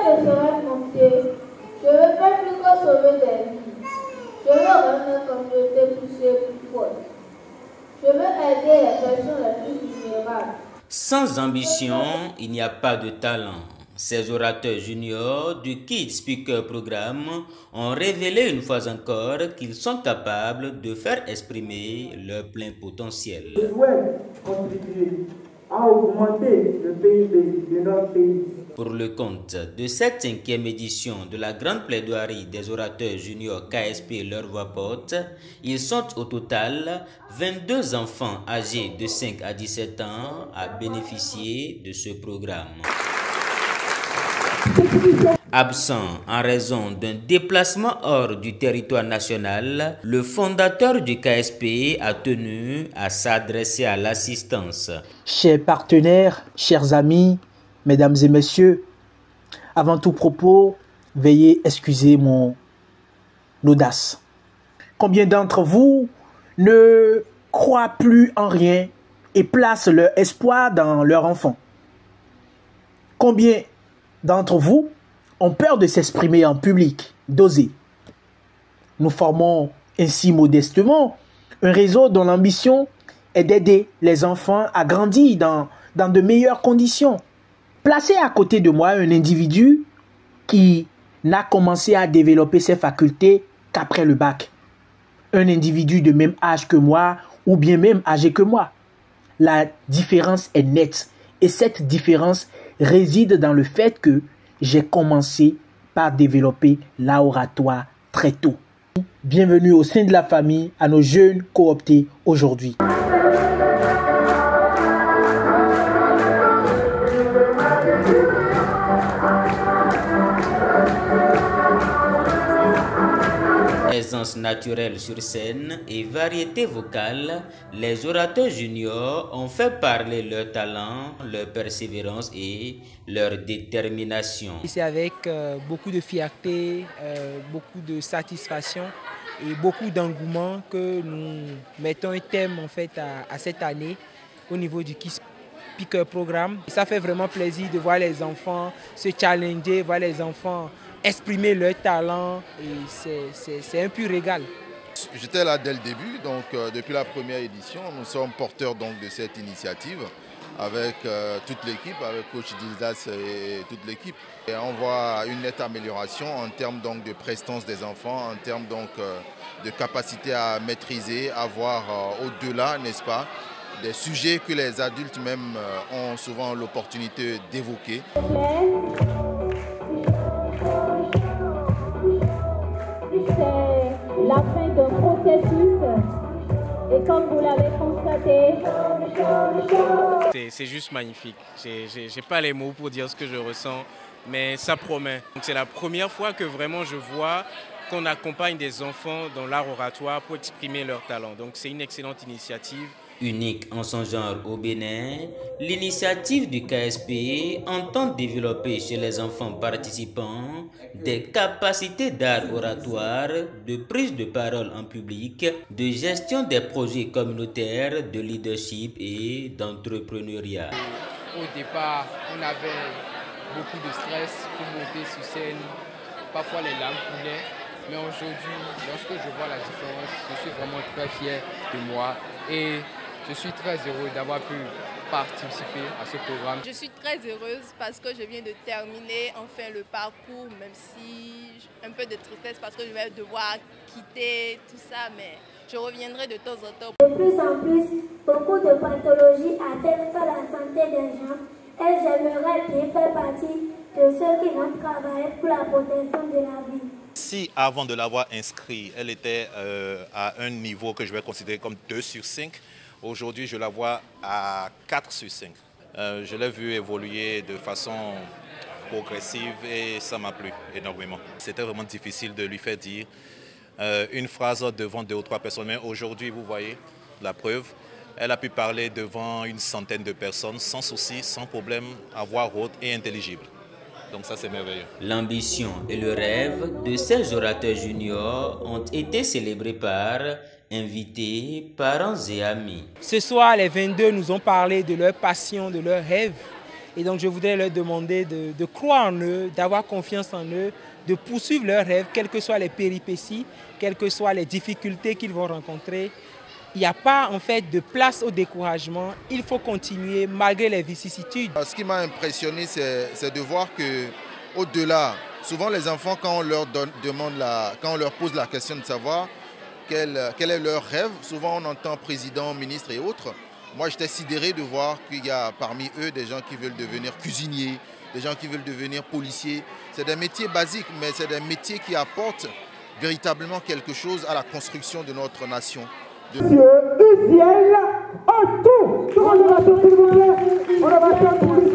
Je serai mon Dieu. Je veux faire plus que sauver des vies. Je veux rendre une communauté plus forte. Je veux aider les personnes les plus vulnérables. Sans ambition, il n'y a pas de talent. Ces orateurs juniors du Kid Speaker Programme ont révélé une fois encore qu'ils sont capables de faire exprimer leur plein potentiel. Je souhaite contribuer à augmenter le PIB de notre pays. Pour le compte de cette 5e édition de la grande plaidoirie des orateurs juniors KSP Leur Voix Porte, ils sont au total 22 enfants âgés de 5 à 17 ans à bénéficier de ce programme. Absent en raison d'un déplacement hors du territoire national, le fondateur du KSP a tenu à s'adresser à l'assistance. Chers partenaires, chers amis, mesdames et messieurs, avant tout propos, veuillez excuser mon audace. Combien d'entre vous ne croient plus en rien et placent leur espoir dans leur enfant? Combien d'entre vous ont peur de s'exprimer en public, d'oser? Nous formons ainsi modestement un réseau dont l'ambition est d'aider les enfants à grandir dans de meilleures conditions. Placez à côté de moi un individu qui n'a commencé à développer ses facultés qu'après le bac. Un individu de même âge que moi ou bien même âgé que moi. La différence est nette et cette différence réside dans le fait que j'ai commencé par développer l'oratoire très tôt. Bienvenue au sein de la famille à nos jeunes cooptés aujourd'hui. Aisance naturelle sur scène et variété vocale, les orateurs juniors ont fait parler leur talent, leur persévérance et leur détermination. C'est avec beaucoup de fierté, beaucoup de satisfaction et beaucoup d'engouement que nous mettons un thème en fait à cette année au niveau du Kid Speaker Programme. Ça fait vraiment plaisir de voir les enfants se challenger, voir les enfants exprimer leur talent et c'est un pur régal. J'étais là dès le début, donc depuis la première édition, nous sommes porteurs donc de cette initiative avec toute l'équipe, avec coach Dildas et toute l'équipe. Et on voit une nette amélioration en termes donc de prestance des enfants, en termes donc de capacité à maîtriser, à voir au-delà, n'est-ce pas, des sujets que les adultes même ont souvent l'opportunité d'évoquer. C'est la fin d'un processus et comme vous l'avez constaté, c'est juste magnifique. J'ai pas les mots pour dire ce que je ressens, mais ça promet. C'est la première fois que vraiment je vois qu'on accompagne des enfants dans l'art oratoire pour exprimer leur talent. Donc c'est une excellente initiative. Unique en son genre au Bénin, l'initiative du KSP entend développer chez les enfants participants des capacités d'art oratoire, de prise de parole en public, de gestion des projets communautaires, de leadership et d'entrepreneuriat. Au départ, on avait beaucoup de stress pour monter sur scène, parfois les larmes coulaient, mais aujourd'hui, lorsque je vois la différence, je suis vraiment très fier de moi et je suis très heureux d'avoir pu participer à ce programme. Je suis très heureuse parce que je viens de terminer enfin le parcours, même si un peu de tristesse parce que je vais devoir quitter tout ça, mais je reviendrai de temps en temps. De plus en plus, beaucoup de pathologies atteignent la santé des gens et j'aimerais bien faire partie de ceux qui vont travailler pour la protection de la vie. Si avant de l'avoir inscrit, elle était à un niveau que je vais considérer comme 2 sur 5, aujourd'hui, je la vois à 4 sur 5. Je l'ai vu évoluer de façon progressive et ça m'a plu énormément. C'était vraiment difficile de lui faire dire une phrase devant 2 ou 3 personnes. Mais aujourd'hui, vous voyez la preuve. Elle a pu parler devant une centaine de personnes sans souci, sans problème, à voix haute et intelligible. Donc ça, c'est merveilleux. L'ambition et le rêve de ces orateurs juniors ont été célébrés par invités, parents et amis. Ce soir, les 22 nous ont parlé de leur passion, de leur rêve Et donc je voudrais leur demander de croire en eux, d'avoir confiance en eux, de poursuivre leurs rêves, quelles que soient les péripéties, quelles que soient les difficultés qu'ils vont rencontrer. Il n'y a pas en fait de place au découragement, il faut continuer malgré les vicissitudes. Ce qui m'a impressionné, c'est de voir qu'au-delà, souvent les enfants, quand on leur quand on leur pose la question de savoir quel est leur rêve, souvent on entend président, ministre et autres. Moi j'étais sidéré de voir qu'il y a parmi eux des gens qui veulent devenir cuisiniers, des gens qui veulent devenir policiers. C'est des métiers basiques, mais c'est des métiers qui apportent véritablement quelque chose à la construction de notre nation. Monsieur Uziel Otou. Tout le monde va s'il vous plaît. On va faire pour les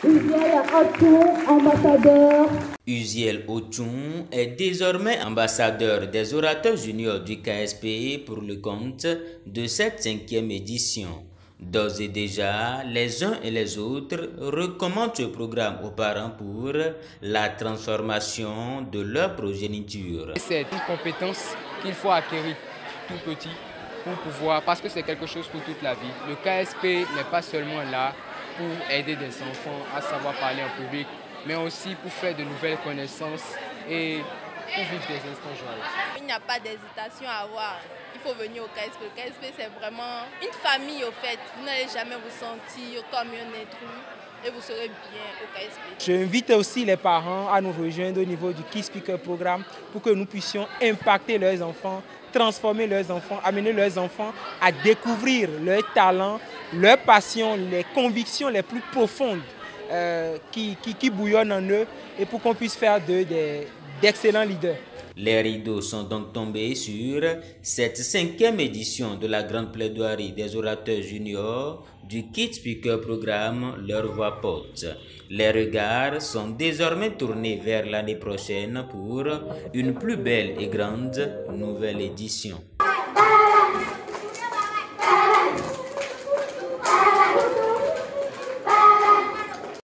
Uziel Otou, ambassadeur. Uziel Otou est désormais ambassadeur des orateurs juniors du KSP pour le compte de cette 5e édition. D'ores et déjà, les uns et les autres recommandent ce programme aux parents pour la transformation de leur progéniture. C'est une compétence qu'il faut acquérir tout petit pour pouvoir, parce que c'est quelque chose pour toute la vie. Le KSP n'est pas seulement là pour aider des enfants à savoir parler en public, mais aussi pour faire de nouvelles connaissances et pour vivre des instants joyeux. Il n'y a pas d'hésitation à avoir. Il faut venir au KSP. Le KSP, c'est vraiment une famille, au fait. Vous n'allez jamais vous sentir comme un intrus et vous serez bien au KSP. J'invite aussi les parents à nous rejoindre au niveau du Key Speaker Programme pour que nous puissions impacter leurs enfants, transformer leurs enfants, amener leurs enfants à découvrir leurs talents, leurs passions, les convictions les plus profondes qui bouillonnent en eux et pour qu'on puisse faire d'eux d'excellents leaders. Les rideaux sont donc tombés sur cette 5e édition de la grande plaidoirie des orateurs juniors du Key Speaker Programme Leur Voix Porte. Les regards sont désormais tournés vers l'année prochaine pour une plus belle et grande nouvelle édition.